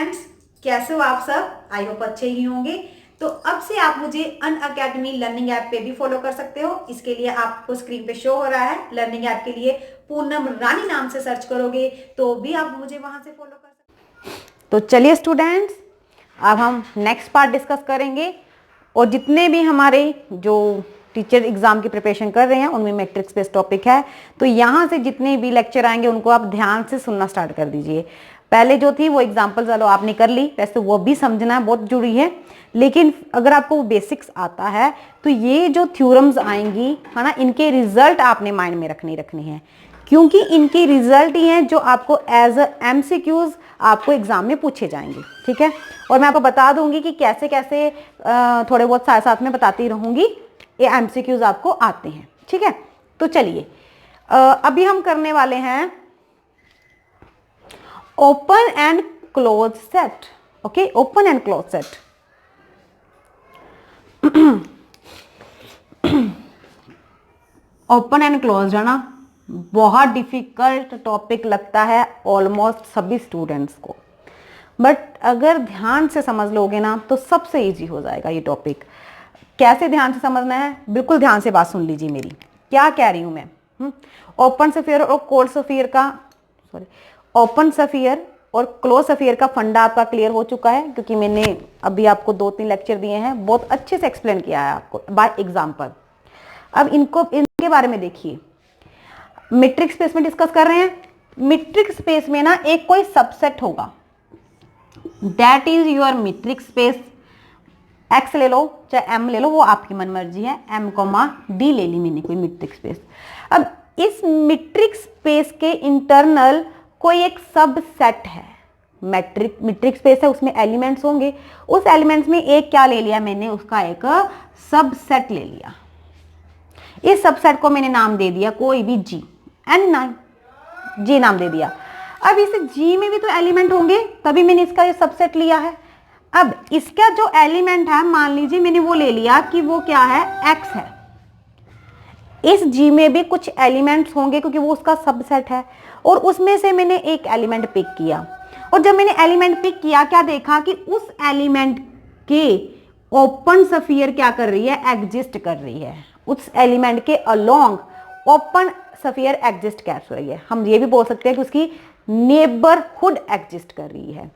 Students, कैसे हो आप सब? आई होप अच्छे ही होंगे। तो अब से आप मुझे अनअकैडमी लर्निंग ऐप पे भी फॉलो कर सकते हो। इसके लिए आपको स्क्रीन पे शो हो रहा है लर्निंग ऐप के लिए पूनम रानी नाम से सर्च करोगे तो भी आप मुझे वहां से फॉलो कर सकते हो। तो चलिए स्टूडेंट्स, अब हम नेक्स्ट पार्ट डिस्कस करेंगे और जितने भी हमारे जो टीचर एग्जाम की प्रिपरेशन कर रहे हैं उनमें मैट्रिक्स बेस्ड टॉपिक है, तो यहाँ से जितने भी लेक्चर आएंगे उनको आप ध्यान से सुनना स्टार्ट कर दीजिए। पहले जो थी वो एग्जाम्पल चलो आपने कर ली, वैसे वो भी समझना बहुत जरूरी है, लेकिन अगर आपको वो बेसिक्स आता है तो ये जो थ्योरम्स आएंगी है ना, इनके रिजल्ट आपने माइंड में रखनी है, क्योंकि इनके रिजल्ट ही हैं जो आपको एज अ MCQs आपको एग्जाम में पूछे जाएंगे। ठीक है, और मैं आपको बता दूंगी कि कैसे कैसे थोड़े बहुत साथ साथ में बताती रहूंगी, ये MCQs आपको आते हैं। ठीक है, तो चलिए अभी हम करने वाले हैं open and close set. Okay, open and close set. Open and close है ना, बहुत डिफिकल्ट टॉपिक लगता है ऑलमोस्ट सभी स्टूडेंट्स को, बट अगर ध्यान से समझ लोगे ना तो सबसे इजी हो जाएगा ये टॉपिक। कैसे ध्यान से समझना है, बिल्कुल ध्यान से बात सुन लीजिए मेरी, क्या कह रही हूं मैं। ओपन सफियर और क्लोज सफियर का ओपन सफियर और क्लोज सफियर का फंडा आपका क्लियर हो चुका है, क्योंकि मैंने अभी आपको 2-3 लेक्चर दिए हैं, बहुत अच्छे से एक्सप्लेन किया है आपको बाय एग्जांपल। अब इनके बारे में देखिए, मीट्रिक स्पेस में डिस्कस कर रहे हैं। मीट्रिक स्पेस में ना एक कोई सबसेट होगा, that is your metric space. X ले लो चाहे एम ले लो, वो आपकी मन मर्जी है। M, D ले ली मैंने कोई मीट्रिक स्पेस। अब इस मीट्रिक स्पेस के इंटरनल कोई एक सबसेट है, मीट्रिक स्पेस है, उसमें एलिमेंट्स होंगे, उस एलिमेंट्स में एक क्या ले लिया मैंने, उसका एक सबसेट ले लिया। इस सबसेट को मैंने नाम दे दिया कोई भी G, G नाम दे दिया। अब इस G में भी तो एलिमेंट होंगे, तभी मैंने इसका ये सबसेट लिया है। अब इसका जो एलिमेंट है, मान लीजिए मैंने वो ले लिया कि वो क्या है, X है। इस G में भी कुछ एलिमेंट्स होंगे क्योंकि वो उसका सबसेट है, और उसमें से मैंने एक एलिमेंट पिक किया, और जब मैंने एलिमेंट पिक किया क्या देखा कि उस एलिमेंट के ओपन सफियर क्या कर रही है, एग्जिस्ट कर रही है। उस एलिमेंट के अलोंग ओपन सफियर एग्जिस्ट कर रही है। हम ये भी बोल सकते हैं कि उसकी नेबरहुड एग्जिस्ट कर रही है।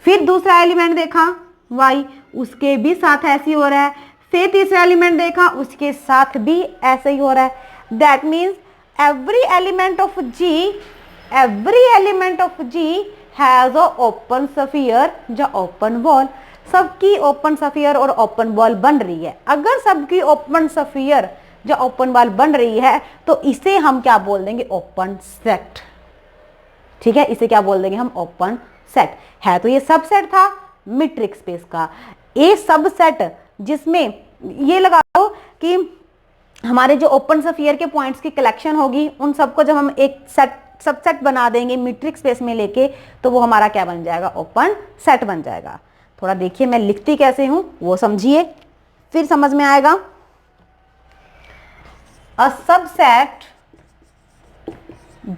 फिर दूसरा एलिमेंट देखा Y, उसके भी साथ ऐसे ही हो रहा है। फिर तीसरा एलिमेंट देखा, उसके साथ भी ऐसे ही हो रहा है। That means every element of G has a open sphere या open wall। सबकी ओपन सफियर और ओपन वॉल बन रही है। अगर सबकी ओपन सफियर या ओपन वॉल बन रही है तो इसे हम क्या बोल देंगे, ओपन सेट। ठीक है, इसे क्या बोल देंगे हम, ओपन सेट है। तो ये सबसेट था मीट्रिक स्पेस का। ये सबसेट जिसमें ये लगा लो कि हमारे जो ओपन सफियर के पॉइंट्स की कलेक्शन होगी, उन सबको जब हम एक सबसेट बना देंगे मीट्रिक स्पेस में लेके, तो वो हमारा क्या बन जाएगा, ओपन सेट बन जाएगा। थोड़ा देखिए मैं लिखती कैसे हूं वो समझिए, फिर समझ में आएगा। A subset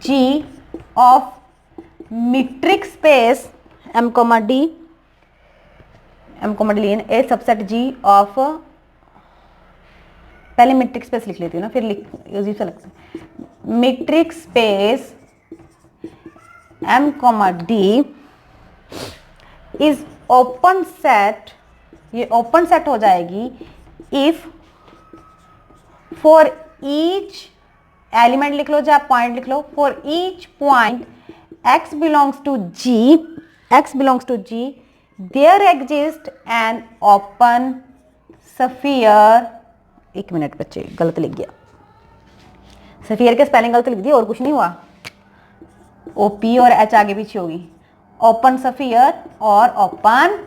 G of metric space M, D A subset G of, पहले मीट्रिक स्पेस लिख लेती हूँ ना, फिर अजीब सा लगता है। Metric space M, D is open set, ये ओपन सेट हो जाएगी इफ फॉर ईच एलिमेंट लिख लो या पॉइंट लिख लो, for each point X belongs to G there exists an open sphere। एक मिनट बच्चे, गलत लिख गया, सफियर के स्पेलिंग गलत लिख दी, और कुछ नहीं हुआ। OP और H आगे पीछे होगी। ओपन सफियर और ओपन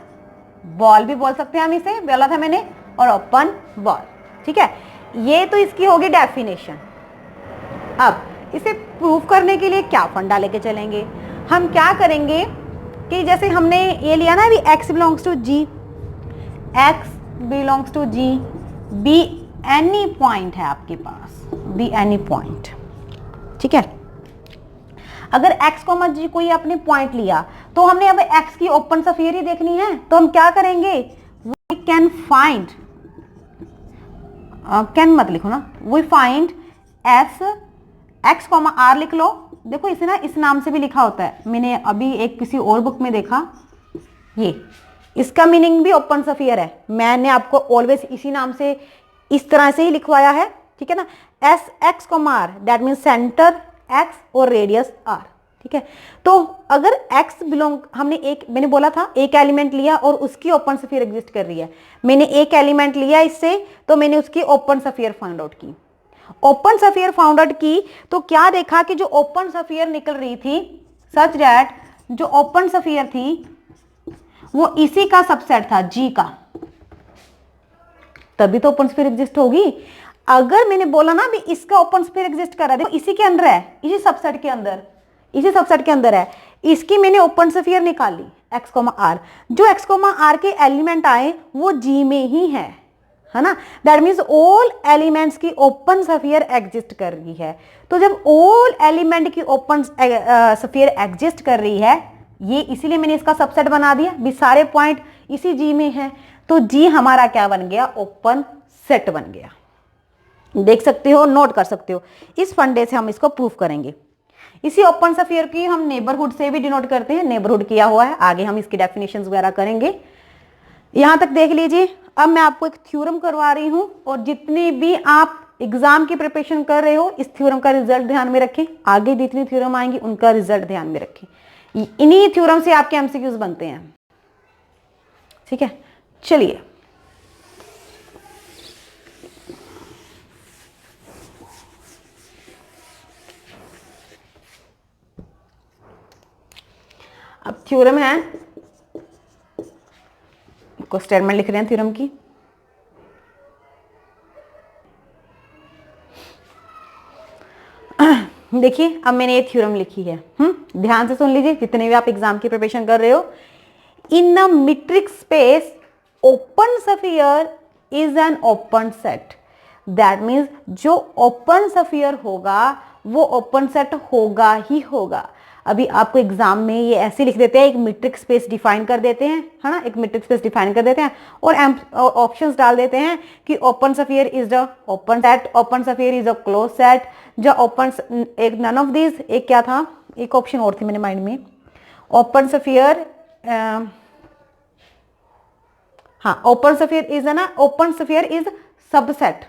बॉल भी बोल सकते हैं हम इसे, बोला था मैंने, और ओपन बॉल। ठीक है, ये तो इसकी होगी डेफिनेशन। अब इसे प्रूफ करने के लिए क्या फंडा लेके चलेंगे, हम क्या करेंगे कि जैसे हमने ये लिया ना अभी, X belongs to G, be any point है आपके पास, बी एनी पॉइंट। ठीक है, अगर x, g कोई आपने पॉइंट लिया तो हमने अब x की ओपन स्फीयर ही देखनी है, तो हम क्या करेंगे, वी कैन फाइंड, कैन मत लिखो ना, we find S X comma R लिख लो। देखो इसे ना इस नाम से भी लिखा होता है, मैंने अभी एक किसी और बुक में देखा, ये इसका मीनिंग भी ओपन स्फीयर है, मैंने आपको ऑलवेज इसी नाम से इस तरह से ही लिखवाया है, ठीक है ना। S X comma R that means centre X और रेडियस आर, ठीक है। तो अगर x बिलोंग, हमने एक, मैंने बोला था एक एलिमेंट लिया और उसकी ओपन स्फीयर एग्जिस्ट कर रही है, मैंने एक एलिमेंट लिया इससे, तो मैंने उसकी ओपन स्फीयर फाइंड आउट की। ओपन स्फीयर फाउंड आउट की तो क्या देखा कि जो ओपन स्फीयर निकल रही थी, सच दैट जो ओपन स्फीयर थी वो इसी का सबसेट था, जी का, तभी तो ओपन स्फीयर एग्जिस्ट होगी। अगर मैंने बोला ना भी इसका ओपन स्फीयर एग्जिस्ट कर रहा है, देखो इसी के अंदर है, इसी सबसेट के अंदर, इसी सबसेट के अंदर है, इसकी मैंने ओपन स्फीयर निकाली x, r, जो x, r के एलिमेंट आए वो जी में ही है ना। दैट मीन्स ऑल एलिमेंट्स की ओपन स्फीयर एग्जिस्ट कर रही है। तो जब ऑल एलिमेंट की ओपन स्फीयर एग्जिस्ट कर रही है, ये इसीलिए मैंने इसका सबसेट बना दिया, भी सारे पॉइंट इसी जी में है, तो जी हमारा क्या बन गया, ओपन सेट बन गया। देख सकते हो, नोट कर सकते हो, इस फंडे से हम इसको प्रूफ करेंगे। इसी ओपन स्फीयर की हम नेबरहुड से भी डिनोट करते हैं, नेबरहुड किया हुआ है, आगे हम इसकी डेफिनेशंस वगैरह करेंगे। यहां तक देख लीजिए। अब मैं आपको एक थ्योरम करवा रही हूं, और जितने भी आप एग्जाम की प्रिपरेशन कर रहे हो, इस थ्योरम का रिजल्ट ध्यान में रखें, आगे जितनी थ्योरम आएंगी उनका रिजल्ट ध्यान में रखें, इन्हीं थ्योरम से आपके एमसीक्यूज बनते हैं, ठीक है। चलिए, अब थ्योरम है, को स्टेटमेंट लिख रहे हैं थ्योरम की। देखिए अब मैंने ये थ्योरम लिखी है, ध्यान से सुन लीजिए, जितने भी आप एग्जाम की प्रिपरेशन कर रहे हो। In a metric space open sphere is an open set, that means जो ओपन स्फीयर होगा वो ओपन सेट होगा ही होगा। अभी आपको एग्जाम में ये ऐसे लिख देते हैं, एक मीट्रिक स्पेस डिफाइन कर देते हैं, है ना, एक मीट्रिक स्पेस डिफाइन कर देते हैं और ऑप्शंस डाल देते हैं कि open sphere is the open set, open sphere is a close set, जो ओपन, एक नन ऑफ दिस, एक क्या था, एक ऑप्शन और थी मेरे माइंड में, ओपन स्फीयर, हाँ, ओपन स्फीयर इज ना, open sphere is subset,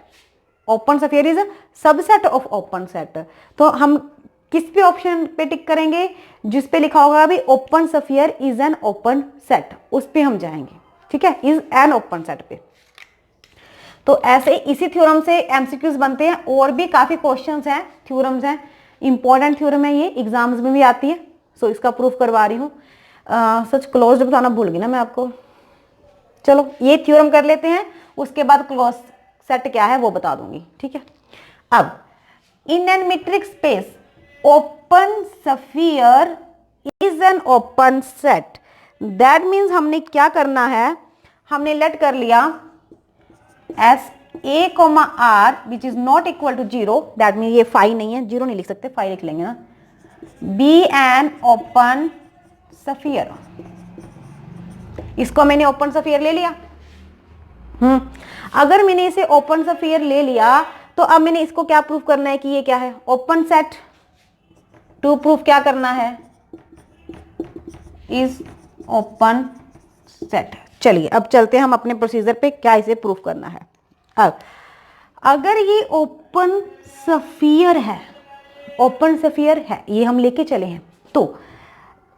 open sphere is subset of open set. तो हम किस पे ऑप्शन पे टिक करेंगे, जिस पे लिखा होगा अभी open sphere is an open set, उस पे हम जाएंगे, ठीक है, इज एन ओपन सेट पे। तो ऐसे इसी थ्योरम से एमसीक्यूज बनते हैं, और भी काफी क्वेश्चंस हैं, थ्योरम्स हैं, इंपॉर्टेंट थ्योरम है ये, एग्जाम्स में भी आती है, सो इसका प्रूफ करवा रही हूँ। सच क्लोज्ड बताना भूल गई ना मैं आपको। चलो ये थ्योरम कर लेते हैं, उसके बाद क्लोज सेट क्या है वो बता दूंगी, ठीक है। अब in an metric space open sphere is an open set, that means हमने क्या करना है, हमने लेट कर लिया S A comma R which is not equal to 0, that mean ये फाई नहीं है, 0 नहीं लिख सकते, फाई लिख लेंगे ना, बी एन ओपन स्फीयर, इसको मैंने ओपन स्फीयर ले लिया। अगर मैंने इसे ओपन स्फीयर ले लिया तो अब मैंने इसको क्या प्रूफ करना है कि ये क्या है, ओपन सेट। टू प्रूफ क्या करना है, इज ओपन सेट। चलिए अब चलते हैं हम अपने प्रोसीजर पे, क्या इसे प्रूफ करना है। अब अगर ये ओपन स्फीयर है, ओपन स्फीयर है, ये हम लेके चले हैं, तो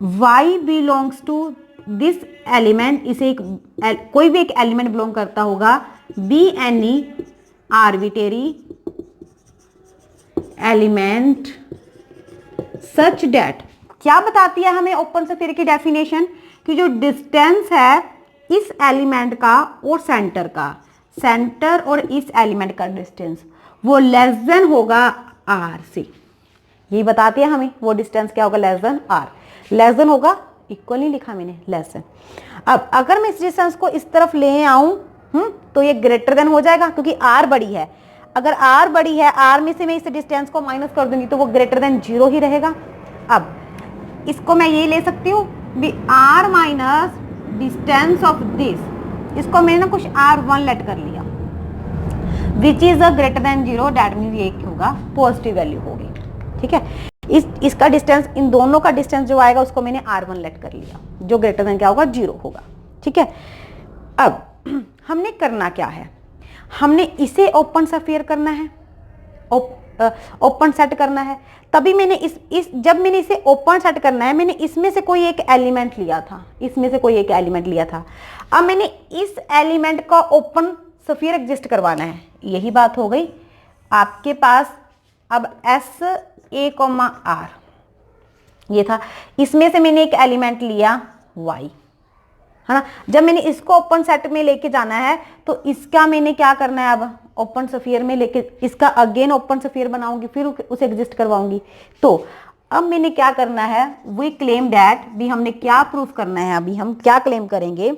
y belongs to this element, इसे कोई भी एक एलिमेंट बिलोंग करता होगा, be any arbitrary element such that, क्या बताती है हमें ओपन स्फीयर की डेफिनेशन, कि जो डिस्टेंस है इस एलिमेंट का और सेंटर का, सेंटर और इस एलिमेंट का डिस्टेंस वो लेस देन होगा आर से, यही बताती है हमें, वो डिस्टेंस क्या होगा, less than R, less than होगा, इक्वल नहीं लिखा मैंने, लेस देन। अब अगर मैं इस डिस्टेंस को इस तरफ ले आऊं, तो ये ग्रेटर देन हो जाएगा, क्योंकि आर बड़ी है, अगर आर बड़ी है, आर में से मैं इस डिस्टेंस को माइनस कर दूंगी तो वो ग्रेटर देन 0 ही रहेगा। अब इसको मैं ये ले सकती हूँ, B R minus distance of this, इसको मैंने ना कुछ R1 लेट कर लिया, which is a greater than 0, that mean ये होगा पॉजिटिव वैल्यू होगी, ठीक है। इसका डिस्टेंस, इन दोनों का डिस्टेंस जो आएगा उसको मैंने R1 लेट कर लिया, जो ग्रेटर देन क्या होगा 0 होगा, ठीक है। अब हमने करना क्या है, हमने इसे ओपन स्फीयर करना है, ओपन सेट करना है। तभी मैंने इस जब मैंने इसे ओपन सेट करना है, मैंने इसमें से कोई एक एलिमेंट लिया था, इसमें से कोई एक एलिमेंट लिया था। अब मैंने इस एलिमेंट का ओपन स्फीयर एग्जिस्ट करवाना है, यही बात हो गई आपके पास। अब एस ए कोमा आर ये था, इसमें से मैंने एक एलिमेंट लिया वाई, है ना। जब मैंने इसको ओपन सेट में लेके जाना है तो इसका मैंने क्या करना है, अब ओपन स्फीयर में लेके इसका अगेन ओपन स्फीयर बनाऊंगी, फिर उसे एग्जिस्ट करवाऊंगी। तो अब मैंने क्या करना है, वी क्लेम दैट, भी हमने क्या प्रूफ करना है, अभी हम क्या क्लेम करेंगे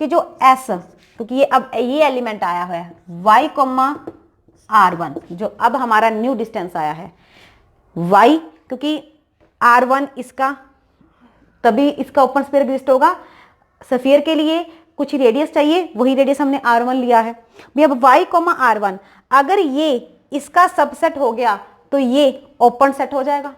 कि जो एस, क्योंकि ये अब ये एलिमेंट आया हुआ है वाई कोमा R1, जो अब हमारा न्यू डिस्टेंस आया है y, क्योंकि R1 इसका, तभी इसका ओपन स्फीयर एग्जिस्ट होगा। स्फीयर के लिए कुछ रेडियस चाहिए, वही रेडियस हमने R1 लिया है भी। अब y कोमा R1 अगर ये इसका सबसेट हो गया तो ये ओपन सेट हो जाएगा।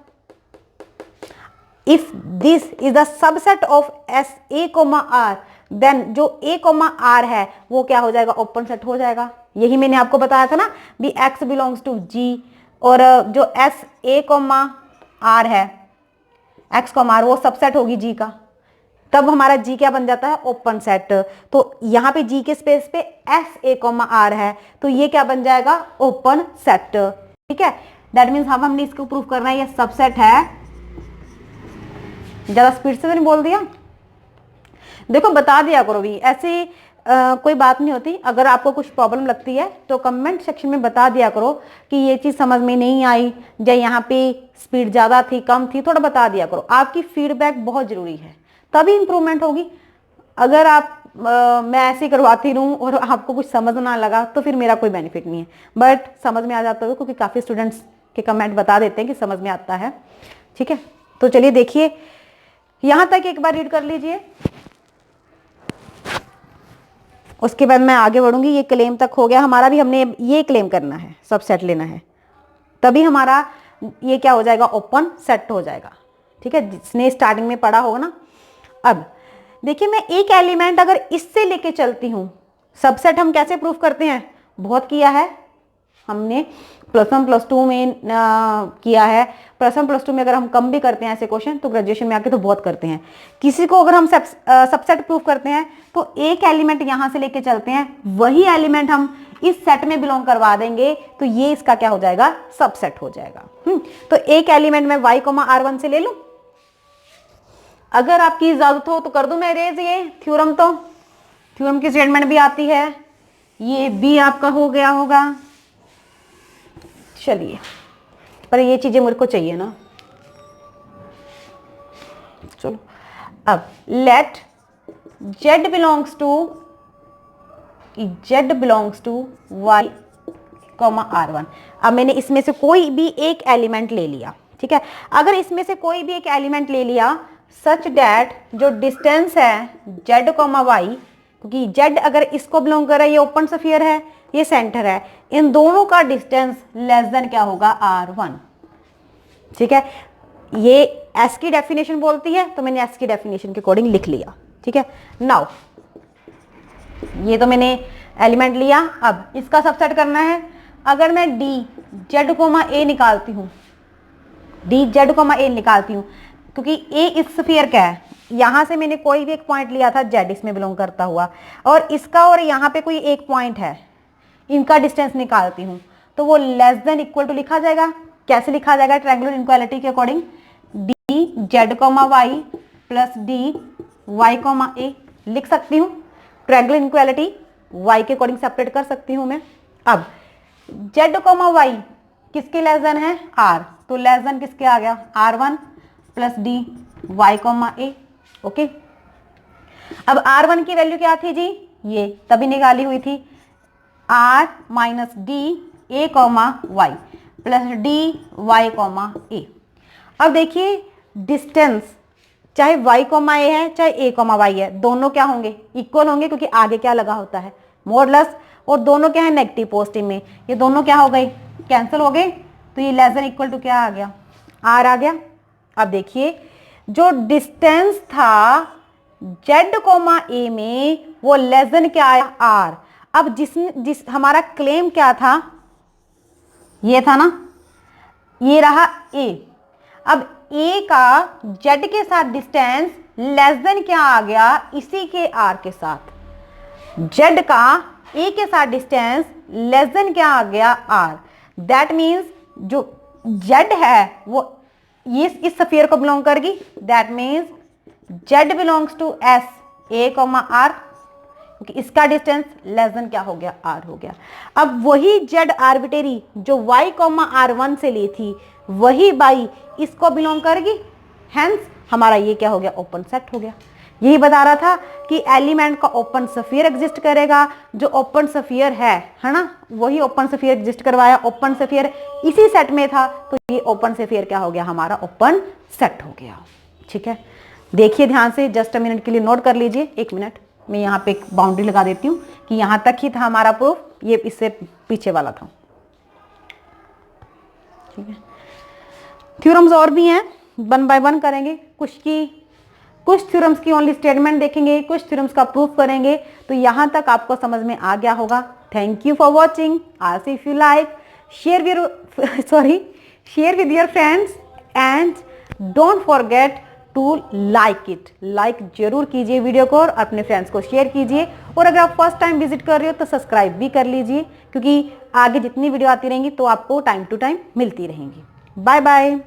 If this is the subset of S A comma R, then जो a कोमा आर है वो क्या हो जाएगा, ओपन सेट हो जाएगा। यही मैंने आपको बताया था ना भी x बिलोंग्स टू g, और जो एस ए कोमा आर है, x कोमा आर, वो सबसेट होगी g का, तब हमारा g क्या बन जाता है, ओपन सेट। तो यहाँ पे g के स्पेस पे एस ए कोमा आर है, तो ये क्या बन जाएगा, ओपन सेट, ठीक है। दैट मीन्स हमने इसको प्रूफ करना है ये सबसेट है। ज्यादा स्पीड से तो नहीं बोल दिया, देखो बता दिया करो भी, ऐसे कोई बात नहीं होती। अगर आपको कुछ प्रॉब्लम लगती है तो कमेंट सेक्शन में बता दिया करो कि ये चीज़ समझ में नहीं आई, या यहाँ पे स्पीड ज़्यादा थी कम थी, थोड़ा बता दिया करो। आपकी फीडबैक बहुत ज़रूरी है, तभी इंप्रूवमेंट होगी। अगर आप मैं ऐसे ही करवाती रहूँ और आपको कुछ समझ ना लगा तो फिर मेरा कोई बेनिफिट नहीं है। बट समझ में आ जाता है, क्योंकि काफ़ी स्टूडेंट्स के कमेंट बता देते हैं कि समझ में आता है, ठीक है। तो चलिए देखिए, यहाँ तक एक बार रीड कर लीजिए, उसके बाद मैं आगे बढ़ूंगी। ये क्लेम तक हो गया हमारा, भी हमने ये क्लेम करना है, सबसेट लेना है, तभी हमारा ये क्या हो जाएगा, ओपन सेट हो जाएगा, ठीक है। जिसने स्टार्टिंग में पढ़ा होगा ना। अब देखिए, मैं एक एलिमेंट अगर इससे लेके चलती हूँ, सबसेट हम कैसे प्रूफ करते हैं, बहुत किया है हमने, +1 +2 में किया है। +1 +2 में अगर हम कम भी करते हैं ऐसे क्वेश्चन, तो ग्रेजुएशन में आके तो बहुत करते हैं। किसी को अगर हम सबसेट प्रूफ करते हैं तो एक एलिमेंट यहाँ से लेके चलते हैं, वही एलिमेंट हम इस सेट में बिलोंग करवा देंगे, तो ये इसका क्या हो जाएगा, सबसेट हो जाएगा। तो एक एलिमेंट में y R1 से ले लूं, अगर आपकी इजाजत हो तो कर दूं मैं इरेज। ये थ्योरम, तो थ्योरम की स्टेटमेंट भी आती है, ये भी आपका हो गया होगा। चलिए, पर ये चीजें मेरे को चाहिए ना। चलो, अब let z belongs to y R1। अब मैंने इसमें से कोई भी एक एलिमेंट ले लिया, ठीक है। अगर इसमें से कोई भी एक एलिमेंट ले लिया सच डैट जो डिस्टेंस है z y, क्योंकि z अगर इसको बिलोंग कर रहा है, ये ओपन स्फीयर है, ये सेंटर है, इन दोनों का डिस्टेंस लेस देन क्या होगा, R1, ठीक है। ये S की डेफिनेशन बोलती है, तो मैंने S की डेफिनेशन के अकॉर्डिंग लिख लिया, ठीक है। नाउ ये तो मैंने एलिमेंट लिया, अब इसका सबसेट करना है। अगर मैं dz, a निकालती हूँ, dz, a निकालती हूँ, क्योंकि a इस स्फीयर का है, यहां से मैंने कोई भी एक पॉइंट लिया था z इसमें बिलोंग करता हुआ, और इसका और यहाँ पे कोई एक पॉइंट है, इनका डिस्टेंस निकालती हूँ, तो वो लेस देन इक्वल टू लिखा जाएगा। कैसे लिखा जाएगा, ट्रायंगुलर इनइक्वालिटी के according, dz, y plus dy, a लिख सकती हूँ। ट्रायंगुलर इनइक्वालिटी y के अकॉर्डिंग सेपरेट कर सकती हूँ मैं। अब z, y किसके लेस देन है, r, तो लेस देन किसके आ गया, R1 plus dy, a, okay. अब R1 की वैल्यू क्या थी जी, ये तभी निकाली हुई थी, r minus D a, y plus dy, a। अब देखिए डिस्टेंस चाहे y कॉमा ए है चाहे a कॉमा वाई है, दोनों क्या होंगे, इक्वल होंगे, क्योंकि आगे क्या लगा होता है, मॉडुलस, और दोनों क्या है, नेगेटिव पॉजिटिव में, ये दोनों क्या हो गए, कैंसिल हो गए, तो ये लेस देन इक्वल टू क्या आ गया, r आ गया। अब देखिए जो डिस्टेंस था z कोमा a में वो लेस देन क्या आया, r। अब जिस हमारा क्लेम क्या था, ये था ना, ये रहा a। अब a का z के साथ डिस्टेंस लेस देन क्या आ गया, इसी के r के साथ, z का a के साथ डिस्टेंस लेस देन क्या आ गया, r। दैट मीन्स जो z है वो ये इस स्फीयर को बिलोंग करेगी, that means z belongs to s a comma r, क्योंकि इसका डिस्टेंस लेस देन क्या हो गया, r हो गया। अब वही z आर्बिट्रेरी जो y कॉमा r1 से ली थी, वही बाई इसको बिलोंग करेगी, हेंस हमारा ये क्या हो गया, ओपन सेट हो गया। यही बता रहा था कि एलिमेंट का ओपन स्फीयर एग्जिस्ट करेगा, जो ओपन स्फीयर है ना, वही ओपन स्फीयर एग्जिस्ट करवाया, ओपन स्फीयर इसी सेट में था, तो ये ओपन स्फीयर क्या हो गया, हमारा ओपन सेट हो गया। ठीक है, देखिए ध्यान से, जस्ट अ मिनट के लिए नोट कर लीजिए, 1 मिनट, मैं यहाँ पे एक बाउंड्री लगा देती हूँ कि यहाँ तक ही था हमारा प्रूफ, ये इससे पीछे वाला था। ठीक है, थ्योरम्स और भी हैं, 1 बाय 1 करेंगे, कुछ थ्योरम्स की ओनली स्टेटमेंट देखेंगे, कुछ थ्योरम्स का प्रूफ करेंगे। तो यहाँ तक आपको समझ में आ गया होगा। Thank you for watching. Also if you like share with your friends and don't forget to like it. Like जरूर कीजिए वीडियो को और अपने फ्रेंड्स को शेयर कीजिए। और अगर आप फर्स्ट टाइम विजिट कर रहे हो तो सब्सक्राइब भी कर लीजिए, क्योंकि आगे जितनी वीडियो आती रहेंगी तो आपको टाइम टू टाइम मिलती रहेंगी। Bye bye.